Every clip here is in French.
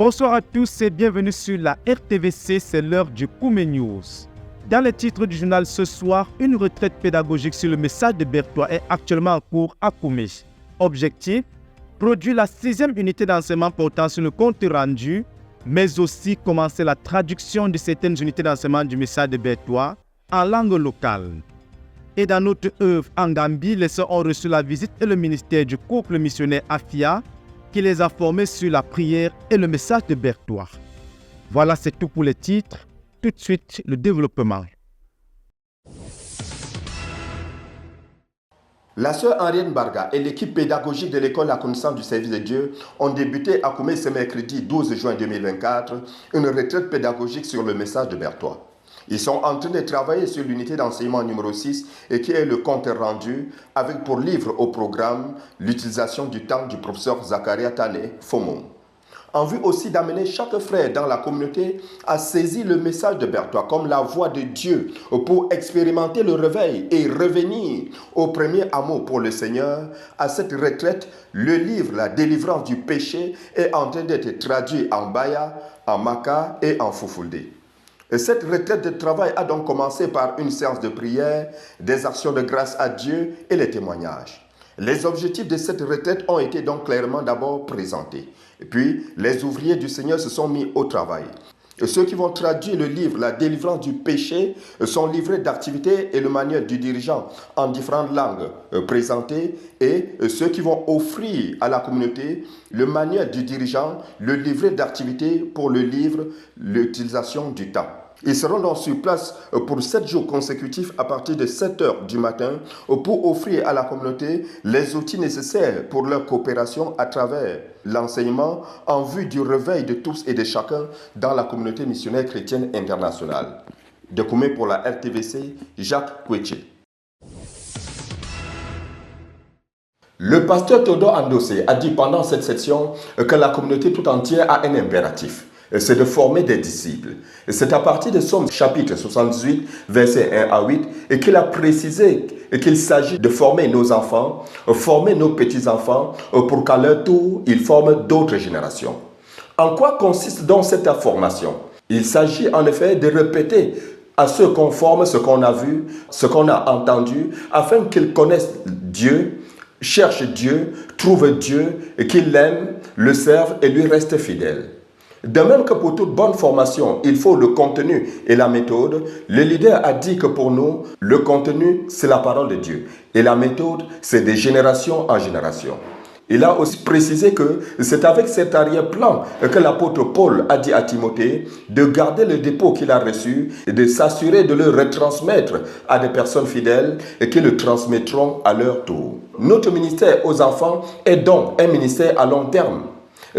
Bonsoir à tous et bienvenue sur la RTVC, c'est l'heure du Koumé News. Dans les titres du journal ce soir, une retraite pédagogique sur le message de Berthoud est actuellement en cours à Koumé. Objectif, produire la 6e unité d'enseignement portant sur le compte rendu, mais aussi commencer la traduction de certaines unités d'enseignement du message de Berthoud en langue locale. Et dans notre œuvre en Gambie, les sœurs ont reçu la visite et le ministère du couple missionnaire Afia, qui les a formés sur la prière et le message de Berthoud. Voilà, c'est tout pour les titres. Tout de suite, le développement. La sœur Henriette Barga et l'équipe pédagogique de l'école La Connaissance du Service de Dieu ont débuté à Koumé ce mercredi 12 juin 2024 une retraite pédagogique sur le message de Berthoud. Ils sont en train de travailler sur l'unité d'enseignement numéro 6 et qui est le compte rendu avec pour livre au programme l'utilisation du temps du professeur Zakaria Tane Fomon. En vue aussi d'amener chaque frère dans la communauté à saisir le message de Berthoud comme la voix de Dieu pour expérimenter le réveil et revenir au premier amour pour le Seigneur. À cette retraite, le livre La délivrance du péché est en train d'être traduit en Baya, en Maka et en Fufulde. Cette retraite de travail a donc commencé par une séance de prière, des actions de grâce à Dieu et les témoignages. Les objectifs de cette retraite ont été donc clairement d'abord présentés. Et puis, les ouvriers du Seigneur se sont mis au travail. Et ceux qui vont traduire le livre La délivrance du péché sont livrés d'activités et le manuel du dirigeant en différentes langues présentées. Et ceux qui vont offrir à la communauté le manuel du dirigeant, le livret d'activités pour le livre L'utilisation du temps. Ils seront donc sur place pour 7 jours consécutifs à partir de 7 heures du matin pour offrir à la communauté les outils nécessaires pour leur coopération à travers l'enseignement en vue du réveil de tous et de chacun dans la communauté missionnaire chrétienne internationale. De Koumé pour la RTVC, Jacques Koueché. Le pasteur Théodore Andossé a dit pendant cette session que la communauté tout entière a un impératif. C'est de former des disciples. C'est à partir de Somme chapitre 78, versets 1 à 8, et qu'il a précisé qu'il s'agit de former nos enfants, former nos petits-enfants, pour qu'à leur tour, ils forment d'autres générations. En quoi consiste donc cette formation? Il s'agit en effet de répéter à ceux qu'on forme ce qu'on a vu, ce qu'on a entendu, afin qu'ils connaissent Dieu, cherchent Dieu, trouvent Dieu, et qu'ils l'aiment, le servent et lui restent fidèles. De même que pour toute bonne formation, il faut le contenu et la méthode, le leader a dit que pour nous, le contenu, c'est la parole de Dieu. Et la méthode, c'est de génération en génération. Il a aussi précisé que c'est avec cet arrière-plan que l'apôtre Paul a dit à Timothée de garder le dépôt qu'il a reçu et de s'assurer de le retransmettre à des personnes fidèles et qui le transmettront à leur tour. Notre ministère aux enfants est donc un ministère à long terme.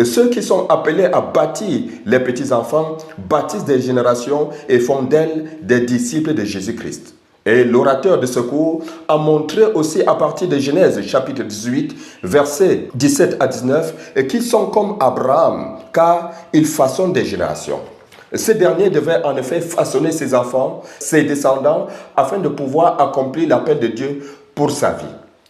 Ceux qui sont appelés à bâtir les petits-enfants bâtissent des générations et font d'elles des disciples de Jésus-Christ. Et l'orateur de ce cours a montré aussi à partir de Genèse chapitre 18, versets 17 à 19, qu'ils sont comme Abraham, car ils façonnent des générations. Ce dernier devait en effet façonner ses enfants, ses descendants, afin de pouvoir accomplir l'appel de Dieu pour sa vie.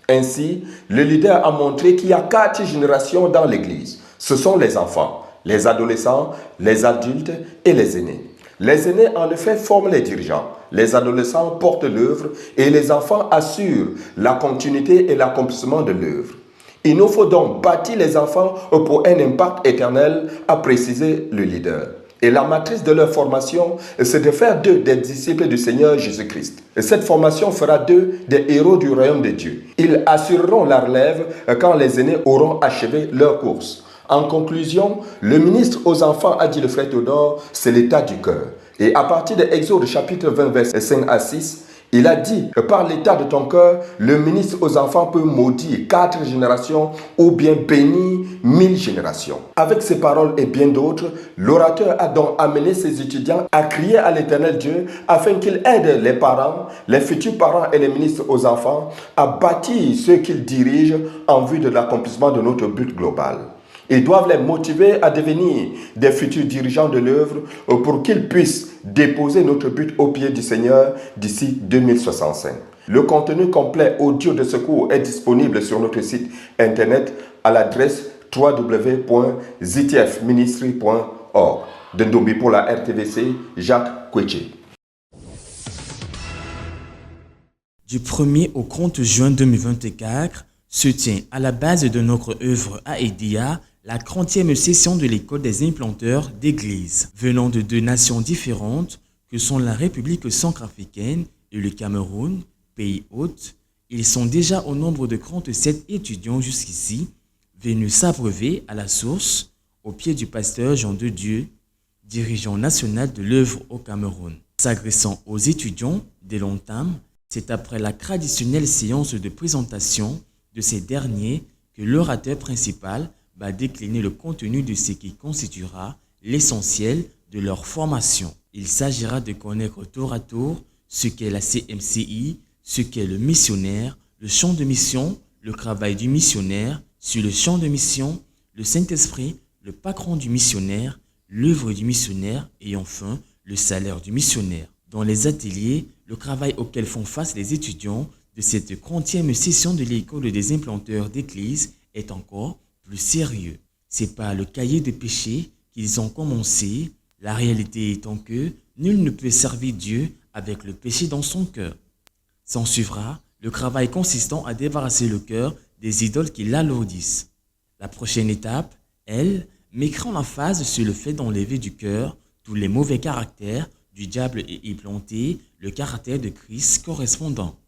Ainsi, le leader a montré qu'il y a 4 générations dans l'Église. Ce sont les enfants, les adolescents, les adultes et les aînés. Les aînés, en effet, forment les dirigeants. Les adolescents portent l'œuvre et les enfants assurent la continuité et l'accomplissement de l'œuvre. Il nous faut donc bâtir les enfants pour un impact éternel, a précisé le leader. Et la matrice de leur formation, c'est de faire d'eux des disciples du Seigneur Jésus-Christ. Et cette formation fera d'eux des héros du royaume de Dieu. Ils assureront la relève quand les aînés auront achevé leur course. En conclusion, le ministre aux enfants, a dit le frère Théodore, c'est l'état du cœur. Et à partir de Exode chapitre 20, versets 5 à 6, il a dit que par l'état de ton cœur, le ministre aux enfants peut maudire 4 générations ou bien bénir 1000 générations. Avec ces paroles et bien d'autres, l'orateur a donc amené ses étudiants à crier à l'Éternel Dieu afin qu'il aide les parents, les futurs parents et les ministres aux enfants à bâtir ceux qu'ils dirigent en vue de l'accomplissement de notre but global. Ils doivent les motiver à devenir des futurs dirigeants de l'œuvre pour qu'ils puissent déposer notre but au pied du Seigneur d'ici 2065. Le contenu complet audio de ce cours est disponible sur notre site internet à l'adresse www.ztfministry.org. De Ndombi pour la RTVC, Jacques Kweche. Du 1er au 30 juin 2024 se tient à la base de notre œuvre à Edia la 30e session de l'école des implanteurs d'églises. Venant de deux nations différentes que sont la République centrafricaine et le Cameroun, pays hôte, ils sont déjà au nombre de 37 étudiants jusqu'ici, venus s'abreuver à la source au pied du pasteur Jean de Dieu, dirigeant national de l'œuvre au Cameroun. S'adressant aux étudiants dès l'entame, c'est après la traditionnelle séance de présentation de ces derniers que l'orateur principal va décliner le contenu de ce qui constituera l'essentiel de leur formation. Il s'agira de connaître tour à tour ce qu'est la CMCI, ce qu'est le missionnaire, le champ de mission, le travail du missionnaire, sur le champ de mission, le Saint-Esprit, le patron du missionnaire, l'œuvre du missionnaire et enfin le salaire du missionnaire. Dans les ateliers, le travail auquel font face les étudiants de cette 30e session de l'école des implanteurs d'église est encore plus sérieux. C'est par le cahier de péché qu'ils ont commencé, la réalité étant que nul ne peut servir Dieu avec le péché dans son cœur. S'en suivra le travail consistant à débarrasser le cœur des idoles qui l'alourdissent. La prochaine étape, elle, mettra en emphase sur le fait d'enlever du cœur tous les mauvais caractères du diable et y planter le caractère de Christ correspondant.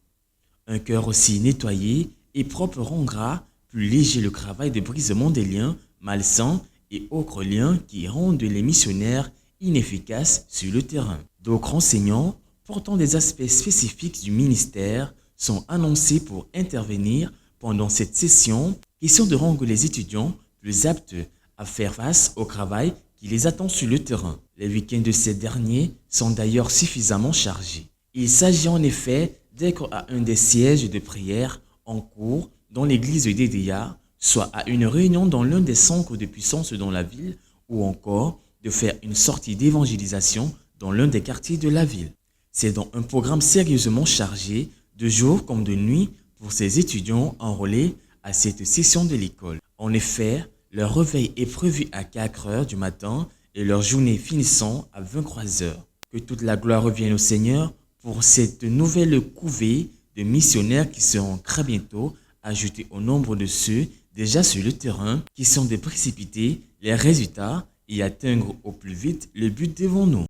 Un cœur aussi nettoyé et propre rendra plus léger le travail de brisement des liens malsains et autres liens qui rendent les missionnaires inefficaces sur le terrain. D'autres enseignants portant des aspects spécifiques du ministère sont annoncés pour intervenir pendant cette session, question de rendre les étudiants plus aptes à faire face au travail qui les attend sur le terrain. Les week-ends de ces derniers sont d'ailleurs suffisamment chargés. Il s'agit en effet d'être à un des sièges de prière en cours dans l'église d'Edea, soit à une réunion dans l'un des centres de puissance dans la ville, ou encore de faire une sortie d'évangélisation dans l'un des quartiers de la ville. C'est donc un programme sérieusement chargé, de jour comme de nuit, pour ces étudiants enrôlés à cette session de l'école. En effet, leur réveil est prévu à 4 heures du matin et leur journée finissant à 23 heures. Que toute la gloire revienne au Seigneur pour cette nouvelle couvée de missionnaires qui seront très bientôt ajoutés au nombre de ceux déjà sur le terrain qui sont de précipiter les résultats et atteindre au plus vite le but devant nous.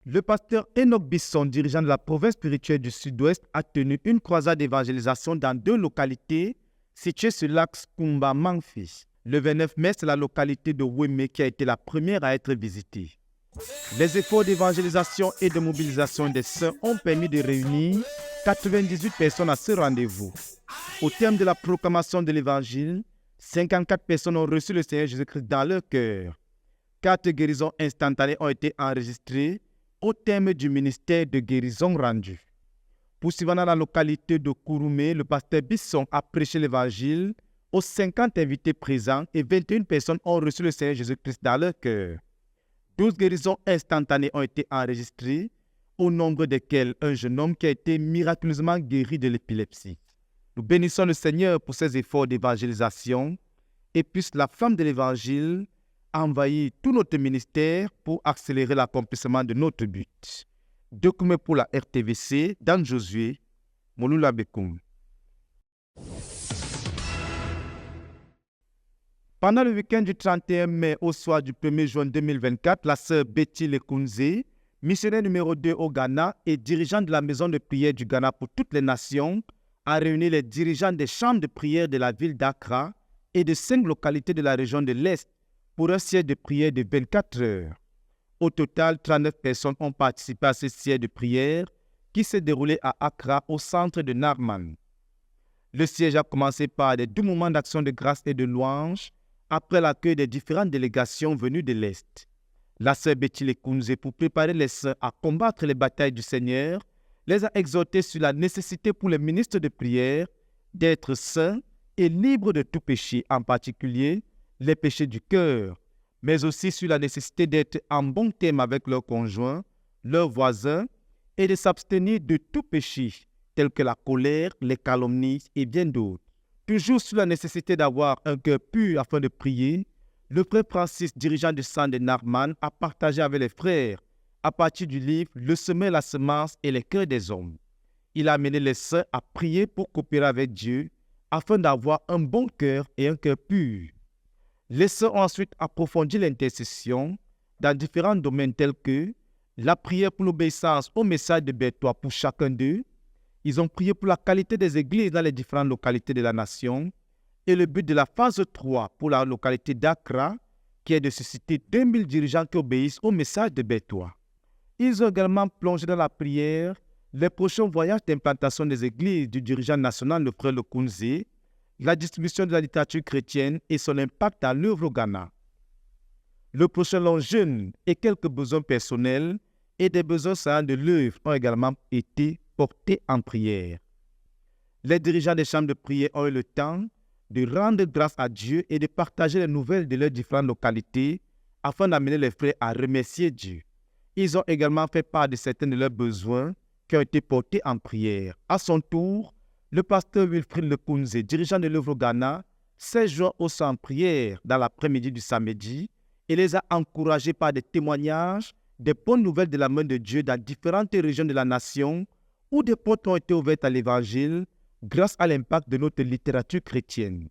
Le pasteur Enoch Bisson, dirigeant de la province spirituelle du Sud-Ouest, a tenu une croisade d'évangélisation dans 2 localités situées sur l'axe Kumba-Mangfi. Le 29 mai, c'est la localité de Weme qui a été la première à être visitée. Les efforts d'évangélisation et de mobilisation des saints ont permis de réunir 98 personnes à ce rendez-vous. Au terme de la proclamation de l'évangile, 54 personnes ont reçu le Seigneur Jésus-Christ dans leur cœur. 4 guérisons instantanées ont été enregistrées au terme du ministère de guérison rendu. Poursuivant dans la localité de Kouroumé, le pasteur Bisson a prêché l'évangile aux 50 invités présents et 21 personnes ont reçu le Seigneur Jésus-Christ dans leur cœur. 12 guérisons instantanées ont été enregistrées, au nombre desquelles un jeune homme qui a été miraculeusement guéri de l'épilepsie. Nous bénissons le Seigneur pour ses efforts d'évangélisation et puisse la flamme de l'évangile envahir tout notre ministère pour accélérer l'accomplissement de notre but. Document pour la RTVC, Dan Josué, Mouloula Bekoum. Pendant le week-end du 31 mai au soir du 1er juin 2024, la sœur Betty Lekunze, missionnaire numéro 2 au Ghana et dirigeante de la maison de prière du Ghana pour toutes les nations, a réuni les dirigeants des chambres de prière de la ville d'Accra et de 5 localités de la région de l'Est pour un siège de prière de 24 heures. Au total, 39 personnes ont participé à ce siège de prière qui s'est déroulé à Accra au centre de Narman. Le siège a commencé par des 2 moments d'action de grâce et de louange après l'accueil des différentes délégations venues de l'Est. La sœur Betty Lekunze, pour préparer les saints à combattre les batailles du Seigneur, les a exhortés sur la nécessité pour les ministres de prière d'être saints et libres de tout péché, en particulier les péchés du cœur, mais aussi sur la nécessité d'être en bon terme avec leurs conjoints, leurs voisins, et de s'abstenir de tout péché, tel que la colère, les calomnies et bien d'autres. Toujours sur la nécessité d'avoir un cœur pur afin de prier, le frère Francis, dirigeant du centre de Narman, a partagé avec les frères, à partir du livre « Le semer, la semence et les cœurs des hommes ». Il a amené les saints à prier pour coopérer avec Dieu afin d'avoir un bon cœur et un cœur pur. Les saints ont ensuite approfondi l'intercession dans différents domaines tels que la prière pour l'obéissance au message de Berthoud pour chacun d'eux. Ils ont prié pour la qualité des églises dans les différentes localités de la nation et le but de la phase 3 pour la localité d'Accra, qui est de susciter 2000 dirigeants qui obéissent au message de Berthoud. Ils ont également plongé dans la prière les prochains voyages d'implantation des églises du dirigeant national le frère Lokunze, la distribution de la littérature chrétienne et son impact à l'œuvre au Ghana. Le prochain long jeûne et quelques besoins personnels et des besoins saillants de l'œuvre ont également été portés en prière. Les dirigeants des chambres de prière ont eu le temps de rendre grâce à Dieu et de partager les nouvelles de leurs différentes localités afin d'amener les frères à remercier Dieu. Ils ont également fait part de certains de leurs besoins qui ont été portés en prière. À son tour, le pasteur Wilfrid Lokunze, dirigeant de l'œuvre au Ghana, s'est joint au sein en prière dans l'après-midi du samedi et les a encouragés par des témoignages, des bonnes nouvelles de la main de Dieu dans différentes régions de la nation où des portes ont été ouvertes à l'Évangile grâce à l'impact de notre littérature chrétienne.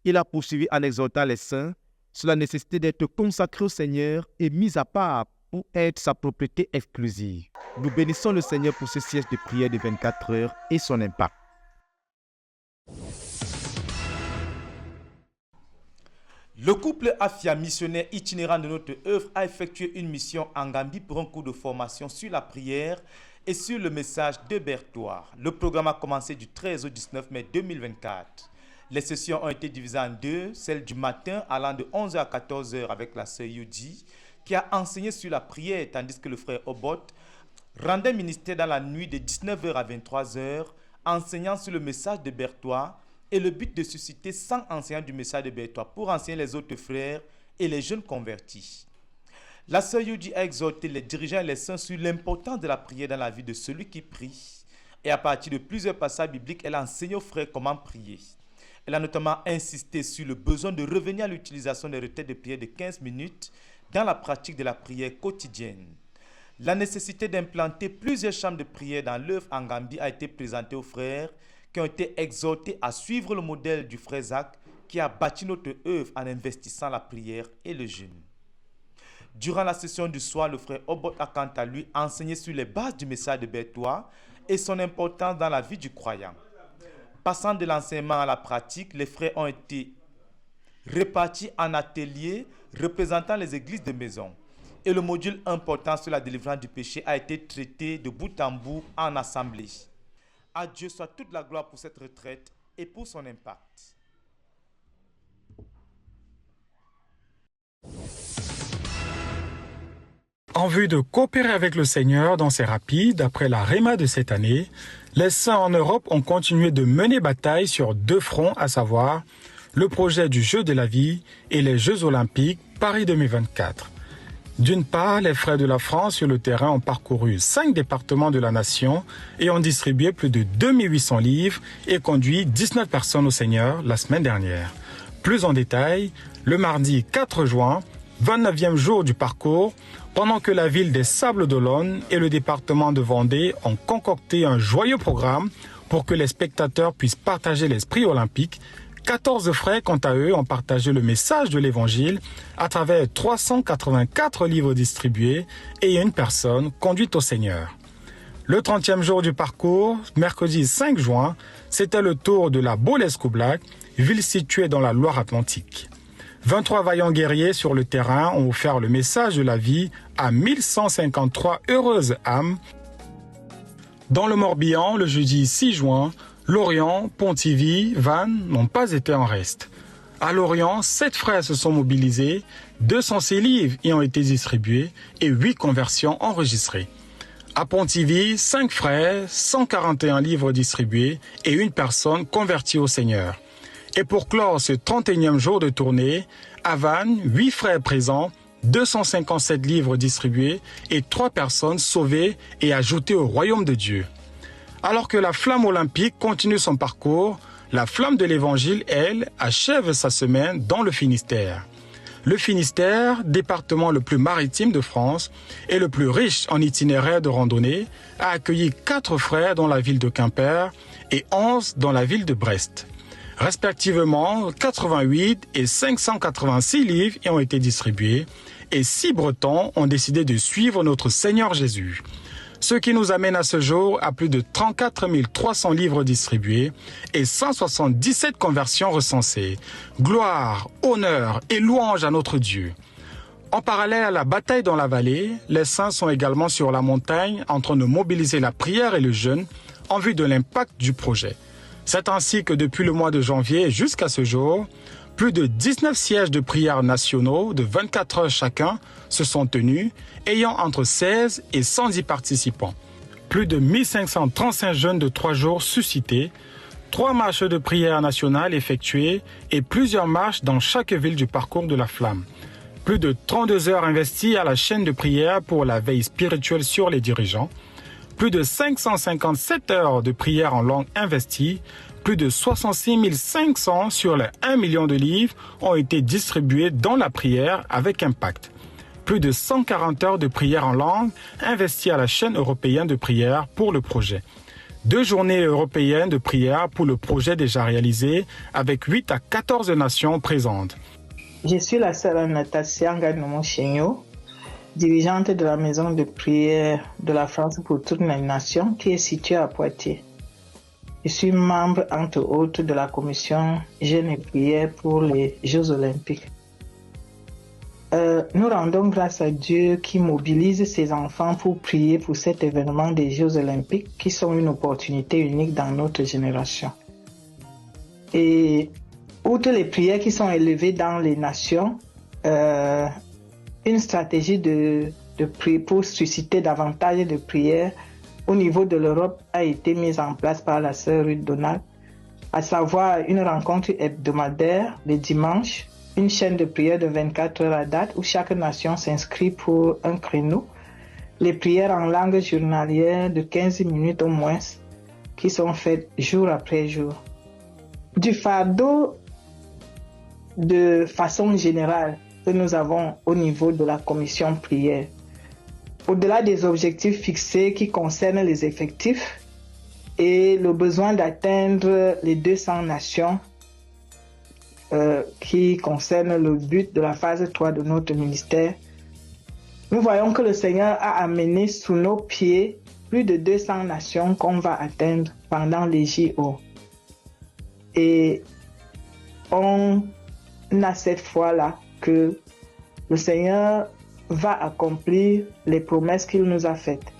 Il a poursuivi en exhortant les saints sur la nécessité d'être consacrés au Seigneur et mis à part pour être sa propriété exclusive. Nous bénissons le Seigneur pour ce siège de prière de 24 heures et son impact. Le couple Afia, missionnaire itinérant de notre œuvre, a effectué une mission en Gambie pour un cours de formation sur la prière et sur le message de Berthoud. Le programme a commencé du 13 au 19 mai 2024. Les sessions ont été divisées en deux, celle du matin allant de 11h à 14h avec la sœur Yudi, qui a enseigné sur la prière, tandis que le frère Obot rendait ministère dans la nuit de 19h à 23h, enseignant sur le message de Berthoud et le but de susciter 100 enseignants du message de Berthoud pour enseigner les autres frères et les jeunes convertis. La sœur Yudi a exhorté les dirigeants et les saints sur l'importance de la prière dans la vie de celui qui prie. Et à partir de plusieurs passages bibliques, elle a enseigné aux frères comment prier. Elle a notamment insisté sur le besoin de revenir à l'utilisation des retraites de prière de 15 minutes dans la pratique de la prière quotidienne. La nécessité d'implanter plusieurs chambres de prière dans l'œuvre en Gambie a été présentée aux frères qui ont été exhortés à suivre le modèle du frère Zach qui a bâti notre œuvre en investissant la prière et le jeûne. Durant la session du soir, le frère Obot a quant à lui enseigné sur les bases du message de Berthoud et son importance dans la vie du croyant. Passant de l'enseignement à la pratique, les frères ont été répartis en ateliers représentant les églises de maison. Et le module important sur la délivrance du péché a été traité de bout en bout en assemblée. À Dieu soit toute la gloire pour cette retraite et pour son impact. En vue de coopérer avec le Seigneur dans ces rapides, après la Réma de cette année, les saints en Europe ont continué de mener bataille sur deux fronts, à savoir le projet du Jeu de la vie et les Jeux olympiques Paris 2024. D'une part, les frères de la France sur le terrain ont parcouru 5 départements de la nation et ont distribué plus de 2800 livres et conduit 19 personnes au Seigneur la semaine dernière. Plus en détail, le mardi 4 juin, 29e jour du parcours, pendant que la ville des Sables d'Olonne et le département de Vendée ont concocté un joyeux programme pour que les spectateurs puissent partager l'esprit olympique, 14 frères, quant à eux, ont partagé le message de l'Évangile à travers 384 livres distribués et une personne conduite au Seigneur. Le 30e jour du parcours, mercredi 5 juin, c'était le tour de la Baule-Escoublac, ville située dans la Loire-Atlantique. 23 vaillants guerriers sur le terrain ont offert le message de la vie à 1153 heureuses âmes. Dans le Morbihan, le jeudi 6 juin, Lorient, Pontivy, Vannes n'ont pas été en reste. À Lorient, 7 frères se sont mobilisés, 206 livres y ont été distribués et 8 conversions enregistrées. À Pontivy, 5 frères, 141 livres distribués et une personne convertie au Seigneur. Et pour clore ce 31e jour de tournée, à Vannes, 8 frères présents, 257 livres distribués et 3 personnes sauvées et ajoutées au royaume de Dieu. Alors que la flamme olympique continue son parcours, La flamme de l'Évangile, elle, achève sa semaine dans le Finistère. Le Finistère, département le plus maritime de France et le plus riche en itinéraires de randonnée, a accueilli 4 frères dans la ville de Quimper et 11 dans la ville de Brest. Respectivement, 88 et 586 livres y ont été distribués et 6 Bretons ont décidé de suivre notre Seigneur Jésus. Ce qui nous amène à ce jour à plus de 34 300 livres distribués et 177 conversions recensées. Gloire, honneur et louange à notre Dieu. En parallèle à la bataille dans la vallée, les saints sont également sur la montagne en train de mobiliser la prière et le jeûne en vue de l'impact du projet. C'est ainsi que depuis le mois de janvier jusqu'à ce jour, plus de 19 sièges de prière nationaux de 24 heures chacun se sont tenus, ayant entre 16 et 110 participants. Plus de 1535 jeûnes de 3 jours suscités, 3 marches de prière nationales effectuées et plusieurs marches dans chaque ville du parcours de la flamme. Plus de 32 heures investies à la chaîne de prière pour la veille spirituelle sur les dirigeants. Plus de 557 heures de prière en langue investies. Plus de 66 500 sur les 1 million de livres ont été distribués dans la prière avec impact. Plus de 140 heures de prière en langue investies à la chaîne européenne de prière pour le projet. 2 journées européennes de prière pour le projet déjà réalisé avec 8 à 14 nations présentes. Je suis la sœur Natasia Nganomo-Chenyo, dirigeante de la maison de prière de la France pour toutes les nations qui est située à Poitiers. Je suis membre, entre autres, de la commission Jeûne et prière pour les Jeux Olympiques. Nous rendons grâce à Dieu qui mobilise ses enfants pour prier pour cet événement des Jeux Olympiques qui sont une opportunité unique dans notre génération. Et outre les prières qui sont élevées dans les nations, une stratégie de prière pour susciter davantage de prières au niveau de l'Europe a été mise en place par la sœur Ruth Donald, à savoir une rencontre hebdomadaire le dimanche, une chaîne de prière de 24 heures à date où chaque nation s'inscrit pour un créneau, les prières en langue journalière de 15 minutes au moins qui sont faites jour après jour. Du fardeau de façon générale que nous avons au niveau de la commission prière, au-delà des objectifs fixés qui concernent les effectifs et le besoin d'atteindre les 200 nations qui concernent le but de la phase 3 de notre ministère, nous voyons que le Seigneur a amené sous nos pieds plus de 200 nations qu'on va atteindre pendant les JO. Et on a cette foi-là que le Seigneur va accomplir les promesses qu'il nous a faites.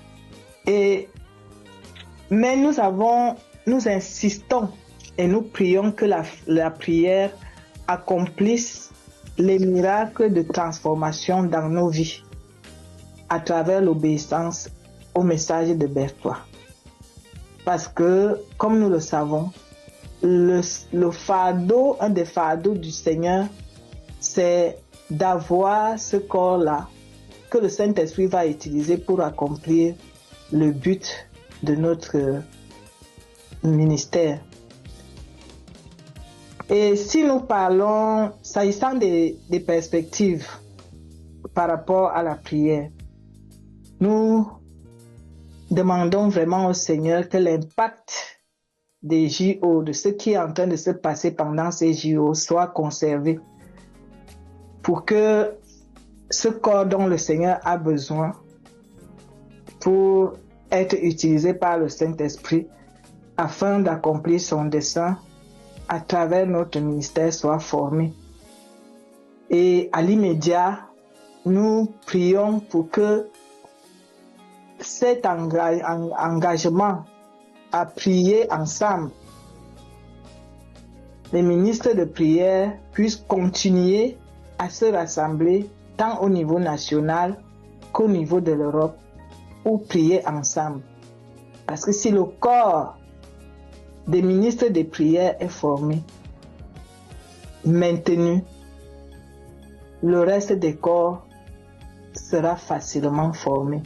Mais nous insistons et nous prions que la prière accomplisse les miracles de transformation dans nos vies à travers l'obéissance au message de Berthois. Parce que, comme nous le savons, un des fardeaux du Seigneur, c'est d'avoir ce corps-là que le Saint-Esprit va utiliser pour accomplir le but de notre ministère. Et si nous parlons, s'agissant des perspectives par rapport à la prière, nous demandons vraiment au Seigneur que l'impact des JO, de ce qui est en train de se passer pendant ces JO, soit conservé pour que ce corps dont le Seigneur a besoin pour être utilisé par le Saint-Esprit afin d'accomplir son dessein à travers notre ministère soit formé. Et à l'immédiat, nous prions pour que cet engagement à prier ensemble, les ministres de prière puissent continuer à se rassembler tant au niveau national qu'au niveau de l'Europe pour prier ensemble. Parce que si le corps des ministres de prière est formé, maintenu, le reste des corps sera facilement formé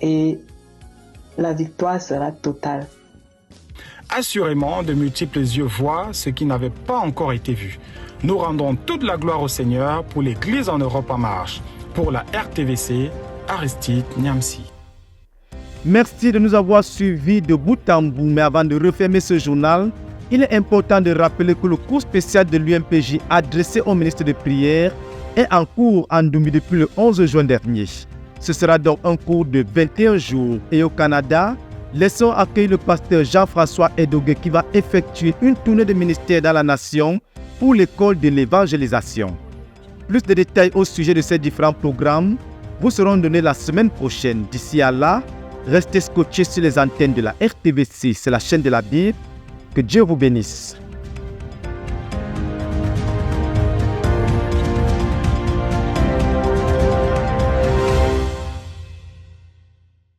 et la victoire sera totale. Assurément, de multiples yeux voient ce qui n'avait pas encore été vu. Nous rendons toute la gloire au Seigneur pour l'Église en Europe en marche. Pour la RTVC, Aristide Niamsi. Merci de nous avoir suivis de bout en bout. Mais avant de refermer ce journal, il est important de rappeler que le cours spécial de l'UMPJ adressé au ministre de Prière est en cours en Doumbi depuis le 11 juin dernier. Ce sera donc un cours de 21 jours. Et au Canada, laissons accueillir le pasteur Jean-François Edogue qui va effectuer une tournée de ministère dans la nation pour l'école de l'évangélisation. Plus de détails au sujet de ces différents programmes vous seront donnés la semaine prochaine. D'ici à là, restez scotchés sur les antennes de la RTVC, c'est la chaîne de la Bible. Que Dieu vous bénisse.